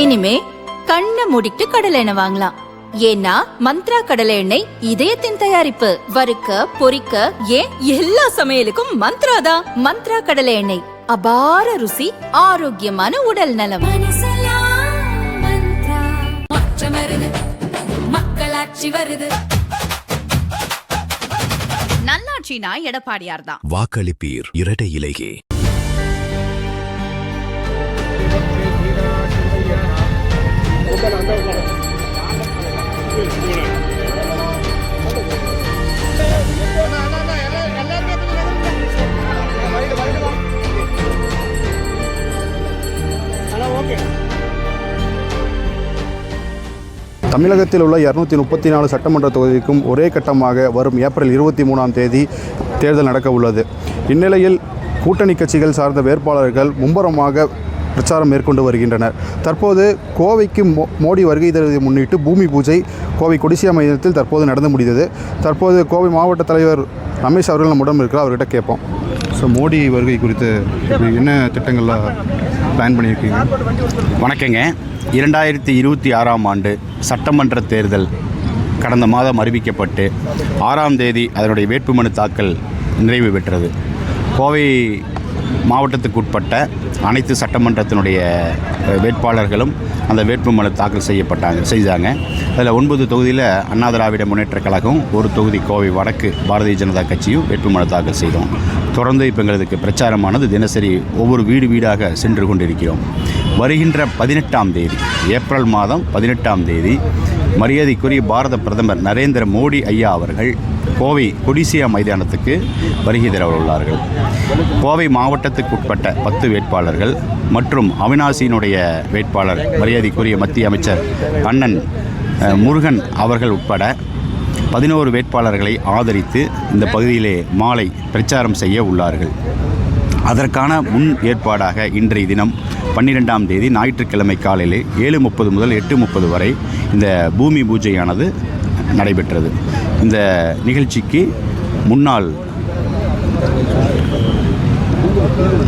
இனிமே கண்ணை மூடிட்டு கடலை எண்ணெய் வாங்கலாம். ஏன்னா மந்த்ரா கடலை எண்ணெய் இதயத்தின் தயாரிப்பு. வறுக்க பொரிக்க ஏன் எல்லா சமையலுக்கும் மந்த்ரா தான். மந்த்ரா கடலை எண்ணெய், அபார ருசி, ஆரோக்கியமான உடல் நலம். மக்களாட்சி வருது. நல்லாட்சினா எடப்பாடியார் தான். வாக்களிப்பீர் இரட்டை இலையே. தமிழகத்தில் உள்ள 234 சட்டமன்ற தொகுதிக்கும் ஒரே கட்டமாக வரும் ஏப்ரல் 23ஆம் தேதி தேர்தல் நடக்க உள்ளது. இந்நிலையில் கூட்டணி கட்சிகள் சார்ந்த வேட்பாளர்கள் மும்முரமாக பிரச்சாரம் மேற்கொண்டு வருகின்றனர். தற்போது கோவைக்கு மோடி வருகை தருவதை முன்னிட்டு பூமி பூஜை கோவை கொடிசியா மைதானத்தில் தற்போது நடந்து முடிந்தது. தற்போது கோவை மாவட்ட தலைவர் ரமேஷ் அவர்கள் நம்முடன் இருக்கிறார். அவர்கிட்ட கேட்போம். ஸோ மோடி வருகை குறித்து என்ன திட்டங்கள்லாம் பிளான் பண்ணியிருக்கீங்க? வணக்கங்க. 2026ஆம் ஆண்டு சட்டமன்ற தேர்தல் கடந்த மாதம் அறிவிக்கப்பட்டு 6ஆம் தேதி அதனுடைய வேட்புமனு தாக்கல் நிறைவு பெற்றது. கோவை மாவட்டத்துக்குட்பட்ட அனைத்து சட்டமன்றத்தினுடைய வேட்பாளர்களும் அந்த வேட்புமனு தாக்கல் செய்தாங்க. அதில் 9 தொகுதியில் அண்ணா திராவிட முன்னேற்றக் கழகம், ஒரு தொகுதி கோவை வடக்கு பாரதிய ஜனதா கட்சியும் வேட்புமனு தாக்கல் செய்தோம். தொடர்ந்து இப்போ எங்களுக்கு பிரச்சாரமானது தினசரி ஒவ்வொரு வீடாக சென்று கொண்டிருக்கிறோம். வருகின்ற 18ஆம் தேதி, ஏப்ரல் மாதம் 18ஆம் தேதி மரியாதைக்குரிய பாரத பிரதமர் நரேந்திர மோடி ஐயா அவர்கள் கோவை கொடிசியா மைதானத்துக்கு வருகை தர உள்ளார்கள். கோவை மாவட்டத்துக்குட்பட்ட 10 வேட்பாளர்கள் மற்றும் அவினாசியினுடைய வேட்பாளர் மரியாதைக்குரிய மத்திய அமைச்சர் அண்ணன் முருகன் அவர்கள் உட்பட 11 வேட்பாளர்களை ஆதரித்து இந்த பகுதியிலே மாலை பிரச்சாரம் செய்ய உள்ளார்கள். அதற்கான முன் ஏற்பாடாக இன்றைய தினம் 12ஆம் தேதி ஞாயிற்றுக்கிழமை காலையில் 7:30 முதல் 8:30 வரை இந்த பூமி பூஜையானது நடைபெற்றது. இந்த நிகழ்ச்சிக்கு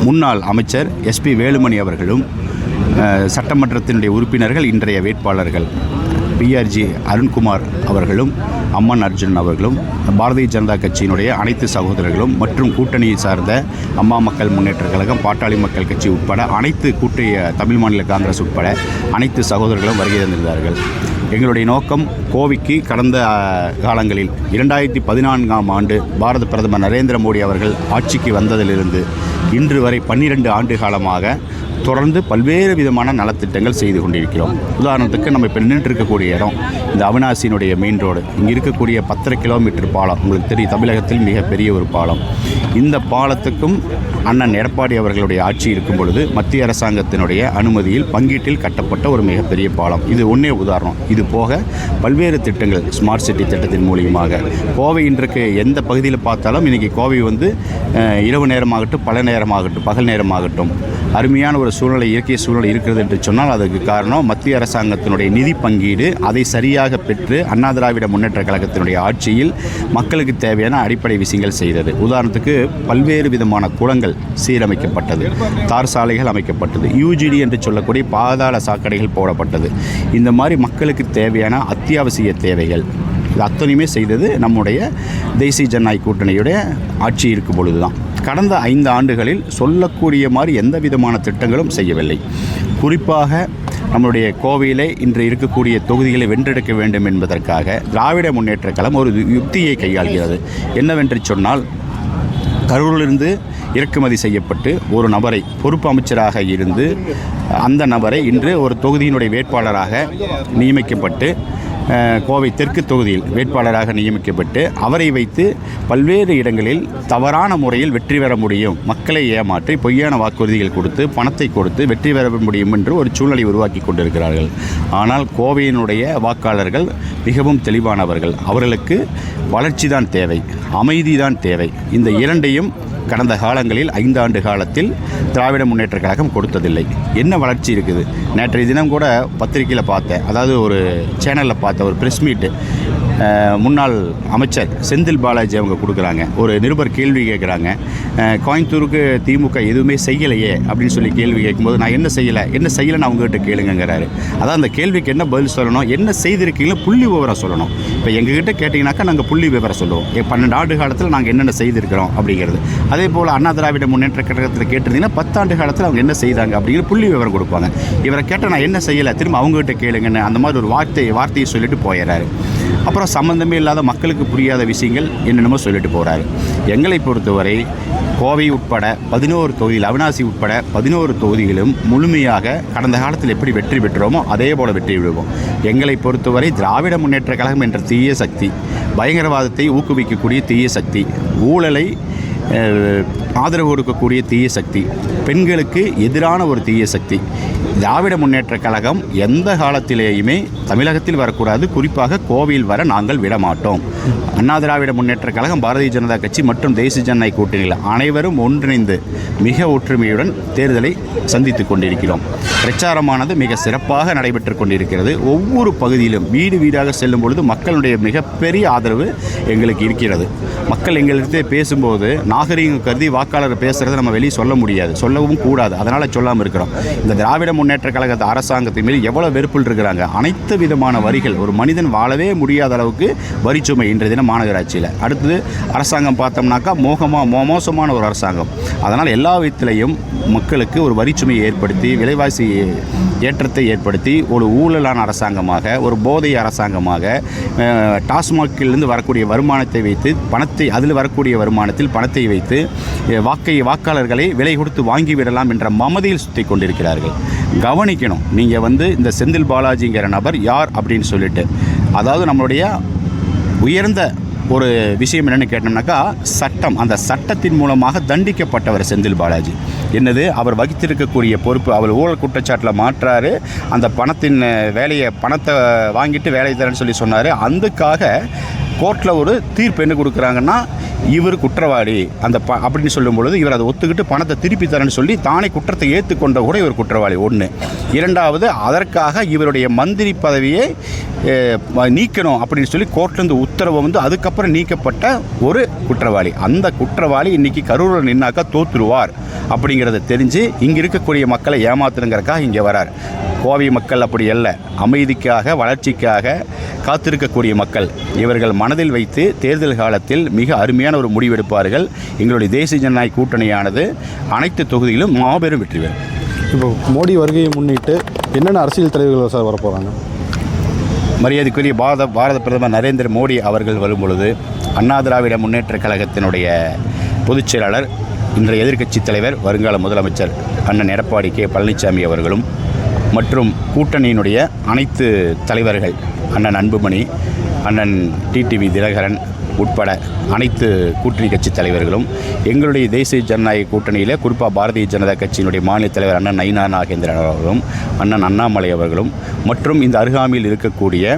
முன்னாள் அமைச்சர் எஸ்பி வேலுமணி அவர்களும் சட்டமன்றத்தினுடைய உறுப்பினர்கள் இன்றைய வேட்பாளர்கள் பிஆர்ஜி அருண்குமார் அவர்களும் அம்மன் அர்ஜுன் அவர்களும் பாரதிய ஜனதா கட்சியினுடைய அனைத்து சகோதரர்களும் மற்றும் கூட்டணியை சார்ந்த அம்மா மக்கள் முன்னேற்றக் கழகம், பாட்டாளி மக்கள் கட்சி உட்பட அனைத்து தமிழ் மாநில காங்கிரஸ் உட்பட அனைத்து சகோதரர்களும் வருகை தந்திருந்தார்கள். எங்களுடைய நோக்கம் கோவைக்கு கடந்த காலங்களில் 2014ஆம் ஆண்டு பாரத பிரதமர் நரேந்திர மோடி அவர்கள் ஆட்சிக்கு வந்ததிலிருந்து இன்று வரை 12 ஆண்டு காலமாக தொடர்ந்து பல்வேறு விதமான நலத்திட்டங்கள் செய்து கொண்டிருக்கிறோம். உதாரணத்துக்கு நம்ம இப்போ நின்று இருக்கக்கூடிய இடம் இந்த அவினாசியினுடைய மெயின் ரோடு. இங்கே இருக்கக்கூடிய 10 கிலோமீட்டர் பாலம் உங்களுக்கு தெரியும், தமிழகத்தில் மிகப்பெரிய ஒரு பாலம். இந்த பாலத்துக்கும் அண்ணன் எடப்பாடி அவர்களுடைய ஆட்சி இருக்கும் பொழுது மத்திய அரசாங்கத்தினுடைய அனுமதியில் பங்கீட்டில் கட்டப்பட்ட ஒரு மிகப்பெரிய பாலம். இது ஒன்றே உதாரணம். இது போக பல்வேறு திட்டங்கள் ஸ்மார்ட் சிட்டி திட்டத்தின் மூலியமாக கோவை இன்றைக்கு எந்த பகுதியில் பார்த்தாலும் இன்றைக்கி கோவை இரவு நேரமாகட்டும் பகல் நேரமாகட்டும் அருமையான ஒரு சூழ்நிலை, இயற்கை சூழ்நிலை இருக்கிறது என்று சொன்னால் அதுக்கு காரணம் மத்திய அரசாங்கத்தினுடைய நிதி பங்கீடு. அதை சரியாக பெற்று அண்ணா திராவிட முன்னேற்ற கழகத்தினுடைய ஆட்சியில் மக்களுக்கு தேவையான அடிப்படை விஷயங்கள் செய்தது. உதாரணத்துக்கு பல்வேறு விதமான குளங்கள் சீரமைக்கப்பட்டது, தார் சாலைகள் அமைக்கப்பட்டது, யூஜிடி என்று சொல்லக்கூடிய பாதாள சாக்கடைகள் போடப்பட்டது. இந்த மாதிரி மக்களுக்கு தேவையான அத்தியாவசிய தேவைகள் இது அத்தனையுமே செய்தது நம்முடைய தேசிய ஜனநாயக கூட்டணியுடைய ஆட்சி இருக்கும் பொழுது தான். கடந்த 5 ஆண்டுகளில் சொல்லக்கூடிய மாதிரி எந்த விதமான திட்டங்களும் செய்யவில்லை. குறிப்பாக நம்முடைய கோவையிலே இன்று இருக்கக்கூடிய தொகுதிகளை வென்றெடுக்க வேண்டும் என்பதற்காக திராவிட முன்னேற்றக் கழகம் ஒரு யுக்தியை கையாள்கிறது. என்னவென்று சொன்னால், கரூரிலிருந்து இறக்குமதி செய்யப்பட்டு ஒரு நபரை பொறுப்பு அமைச்சராக இருந்து அந்த நபரை இன்று ஒரு தொகுதியினுடைய வேட்பாளராக நியமிக்கப்பட்டு கோவை தெற்கு தொகுதியில் வேட்பாளராக நியமிக்கப்பட்டு அவரை வைத்து பல்வேறு இடங்களில் தவறான முறையில் வெற்றி பெற முடியும், மக்களை ஏமாற்றி பொய்யான வாக்குறுதிகள் கொடுத்து பணத்தை கொடுத்து வெற்றி பெற முடியும் என்று ஒரு சூழ்நிலை உருவாக்கி கொண்டிருக்கிறார்கள். ஆனால் கோவையினுடைய வாக்காளர்கள் மிகவும் தெளிவானவர்கள். அவர்களுக்கு வளர்ச்சி தான் தேவை, அமைதி தான் தேவை. இந்த இரண்டையும் கடந்த காலங்களில் 5 ஆண்டு காலத்தில் திராவிட முன்னேற்றக் கழகம் கொடுத்ததில்லை. என்ன வளர்ச்சி இருக்குது? நேற்றைய தினம் கூட பத்திரிகையில் பார்த்தேன், அதாவது ஒரு சேனலில் பார்த்த ஒரு ப்ரெஸ் மீட்டு, முன்னாள் அமைச்சர் செந்தில் பாலாஜி அவங்க கொடுக்குறாங்க. ஒரு நிருபர் கேள்வி கேட்குறாங்க, கோயம்புத்தூருக்கு திமுக எதுவுமே செய்யலையே அப்படின்னு சொல்லி கேள்வி கேட்கும்போது, நான் என்ன செய்யலைன்னு அவங்ககிட்ட கேளுங்கிறாரு. அதான் அந்த கேள்விக்கு என்ன பதில் சொல்லணும், என்ன செய்திருக்கீங்களோ புள்ளி விவரம் சொல்லணும். இப்போ எங்ககிட்ட கேட்டிங்கனாக்கா நாங்கள் புள்ளி விவரம் சொல்லுவோம். 12 ஆண்டு காலத்தில் நாங்கள் என்னென்ன செய்திருக்கிறோம் அப்படிங்கிறது. அதே போல் அண்ணா திராவிட முன்னேற்ற கழகத்தில் கேட்டிருந்தீங்கன்னா 10 ஆண்டு காலத்தில் அவங்க என்ன செய்தாங்க அப்படிங்கிற புள்ளி விவரம் கொடுப்பாங்க. இவரை கேட்டால் நான் என்ன செய்யலை, திரும்ப அவங்ககிட்ட கேளுங்கன்னு அந்த மாதிரி ஒரு வார்த்தையை சொல்லிட்டு போயிடுறாரு. அப்புறம் சம்மந்தமே இல்லாத மக்களுக்கு புரியாத விஷயங்கள் என்னென்னமோ சொல்லிட்டு போகிறாரு. எங்களை பொறுத்தவரை கோவை உட்பட 11 தொகுதிகள், அவிநாசி உட்பட 11 தொகுதிகளும் முழுமையாக கடந்த காலத்தில் எப்படி வெற்றி பெற்றோமோ அதே போல் வெற்றி விடுவோம். எங்களை பொறுத்தவரை திராவிட முன்னேற்ற கழகம் என்ற தீய சக்தி, பயங்கரவாதத்தை ஊக்குவிக்கக்கூடிய தீய சக்தி, ஊழலை ஆதரவு கொடுக்கக்கூடிய தீய சக்தி, பெண்களுக்கு எதிரான ஒரு தீய சக்தி, திராவிட முன்னேற்ற கழகம் எந்த காலத்திலேயுமே தமிழகத்தில் வரக்கூடாது, குறிப்பாக கோவையில் வர நாங்கள் விடமாட்டோம். அண்ணா திராவிட முன்னேற்ற கழகம், பாரதிய ஜனதா கட்சி மற்றும் தேசிய ஜனநாயக கூட்டணியில் அனைவரும் ஒன்றிணைந்து மிக ஒற்றுமையுடன் தேர்தலை சந்தித்து கொண்டிருக்கிறோம். பிரச்சாரமானது மிக சிறப்பாக நடைபெற்று கொண்டிருக்கிறது. ஒவ்வொரு பகுதியிலும் வீடு வீடாக செல்லும் பொழுது மக்களுடைய மிகப்பெரிய ஆதரவு எங்களுக்கு இருக்கிறது. மக்கள் எங்களுக்கு பேசும்போது நாகரீகம் கருதி வாக்காளர் பேசுகிறத நம்ம வெளியே சொல்ல முடியாது, சொல்லவும் கூடாது. அதனால் சொல்லாமல் இருக்கிறோம். இந்த திராவிட முன்னேற்ற கழகத்து அரசாங்கத்தின் மீது எவ்வளோ வெறுப்பில் இருக்கிறாங்க. அனைத்து விதமான வரிகள், ஒரு மனிதன் வாழவே முடியாத அளவுக்கு வரிச்சுமை இன்றைய தினம் மாநகராட்சியில். அடுத்தது அரசாங்கம் பார்த்தோம்னாக்கா மோசமான ஒரு அரசாங்கம். அதனால் எல்லா விதத்திலையும் மக்களுக்கு ஒரு வரிச்சுமையை ஏற்படுத்தி, விலைவாசி ஏற்றத்தை ஏற்படுத்தி, ஒரு ஊழலான அரசாங்கமாக, ஒரு போதை அரசாங்கமாக, டாஸ்மாகிலிருந்து வரக்கூடிய வருமானத்தை வைத்து அதில் வரக்கூடிய வருமானத்தில் பணத்தை வைத்து வாக்காளர்களை விலை கொடுத்து வாங்கிவிடலாம் என்ற மமதியில் சுற்றி கொண்டிருக்கிறார்கள். கவனிக்கணும். நீங்கள் இந்த செந்தில் பாலாஜிங்கிற நபர் யார் அப்படின்னு சொல்லிட்டு, அதாவது நம்மளுடைய உயர்ந்த ஒரு விஷயம் என்னென்னு கேட்டோம்னாக்கா சட்டம், அந்த சட்டத்தின் மூலமாக தண்டிக்கப்பட்டவர் செந்தில் பாலாஜி. என்னது, அவர் வகித்திருக்கக்கூடிய பொறுப்பு, அவர் ஊழல் குற்றச்சாட்டில் மாற்றாரு, அந்த பணத்தை வாங்கிட்டு வேலை தரேன்னு சொல்லி சொன்னார். அதுக்காக கோர்ட்டில் ஒரு தீர்ப்பு என்ன கொடுக்குறாங்கன்னா, இவர் குற்றவாளி அப்படின்னு சொல்லும் பொழுது இவர் அதை ஒத்துக்கிட்டு பணத்தை திருப்பி தரேன்னு சொல்லி தானே குற்றத்தை ஏற்றுக்கொண்ட கூட இவர் குற்றவாளி. 1. 2வது, அதற்காக இவருடைய மந்திரி பதவியை நீக்கணும் அப்படின்னு சொல்லி கோர்ட்லேருந்து உத்தரவு அதுக்கப்புறம் நீக்கப்பட்ட ஒரு குற்றவாளி. அந்த குற்றவாளி இன்றைக்கி கரூரில் நின்னாக்கா தோற்றுருவார் அப்படிங்கிறத தெரிஞ்சு இங்கே இருக்கக்கூடிய மக்களை ஏமாத்துறங்கிறக்காக இங்கே வரார். கோவை மக்கள் அப்படி அல்ல, அமைதிக்காக, வளர்ச்சிக்காக காத்திருக்கக்கூடிய மக்கள். இவர்கள் மனதில் வைத்து தேர்தல் காலத்தில் மிக அருமையான ஒரு முடிவெடுப்பார்கள். எங்களுடைய தேசிய ஜனநாயக கூட்டணியானது அனைத்து தொகுதியிலும் மாபெரும் வெற்றி பெறும். இப்போ மோடி வருகையை முன்னிட்டு என்னென்ன அரசியல் தலைவர்கள் சார் வரப்போகிறாங்க? மரியாதைக்குரிய பாரத பிரதமர் நரேந்திர மோடி அவர்கள் வரும்பொழுது அண்ணா திராவிட முன்னேற்ற கழகத்தினுடைய பொதுச் செயலாளர், இன்றைய எதிர்க்கட்சித் தலைவர், வருங்கால முதலமைச்சர் அண்ணன் எடப்பாடி கே பழனிசாமி அவர்களும் மற்றும் கூட்டணியினுடைய அனைத்து தலைவர்கள், அண்ணன் அன்புமணி, அண்ணன் டிடிவி தினகரன் உட்பட அனைத்து கூட்டணி கட்சி தலைவர்களும், எங்களுடைய தேசிய ஜனநாயக கூட்டணியில் குறிப்பாக பாரதிய ஜனதா கட்சியினுடைய மாநில தலைவர் அண்ணன் நயினா நாகேந்திரன் அவர்களும், அண்ணன் அண்ணாமலை அவர்களும் மற்றும் இந்த அருகாமையில் இருக்கக்கூடிய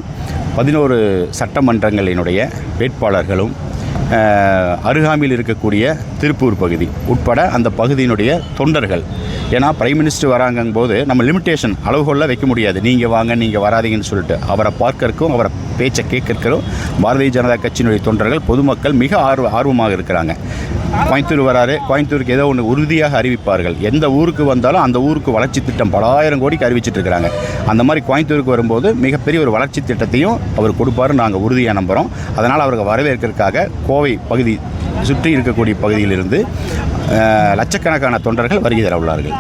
11 சட்டமன்றங்களினுடைய வேட்பாளர்களும், அருகாமையில் இருக்கக்கூடிய திருப்பூர் பகுதி உட்பட அந்த பகுதியினுடைய தொண்டர்கள். ஏன்னா பிரைம் மினிஸ்டர் வராங்கும் போது நம்ம லிமிட்டேஷன் அளவுகோலில் வைக்க முடியாது. நீங்கள் வாங்க, நீங்கள் வராதீங்கன்னு சொல்லிட்டு அவரை பார்க்கறக்கும் அவரை பேச்சை கேட்கறக்கும் பாரதிய ஜனதா கட்சியினுடைய தொண்டர்கள், பொதுமக்கள் மிக ஆர்வமாக இருக்கிறாங்க. கோயம்புத்தூர் வராரு, கோயம்புத்தூருக்கு ஏதோ ஒன்று உறுதியாக அறிவிப்பார்கள். எந்த ஊருக்கு வந்தாலும் அந்த ஊருக்கு வளர்ச்சி திட்டம் பல ஆயிரம் கோடிக்கு அறிவிச்சிட்டு இருக்கிறாங்க. அந்த மாதிரி கோயம்புத்தூருக்கு வரும்போது மிகப்பெரிய ஒரு வளர்ச்சி திட்டத்தையும் அவர் கொடுப்பாரு, நாங்கள் உறுதியாக நம்புகிறோம். அதனால் அவர்கள் வரவேற்கிறதுக்காக கோவை பகுதி சுற்றி இருக்கக்கூடிய பகுதியிலிருந்து லட்சக்கணக்கான தொண்டர்கள் வருகை தர உள்ளார்கள்.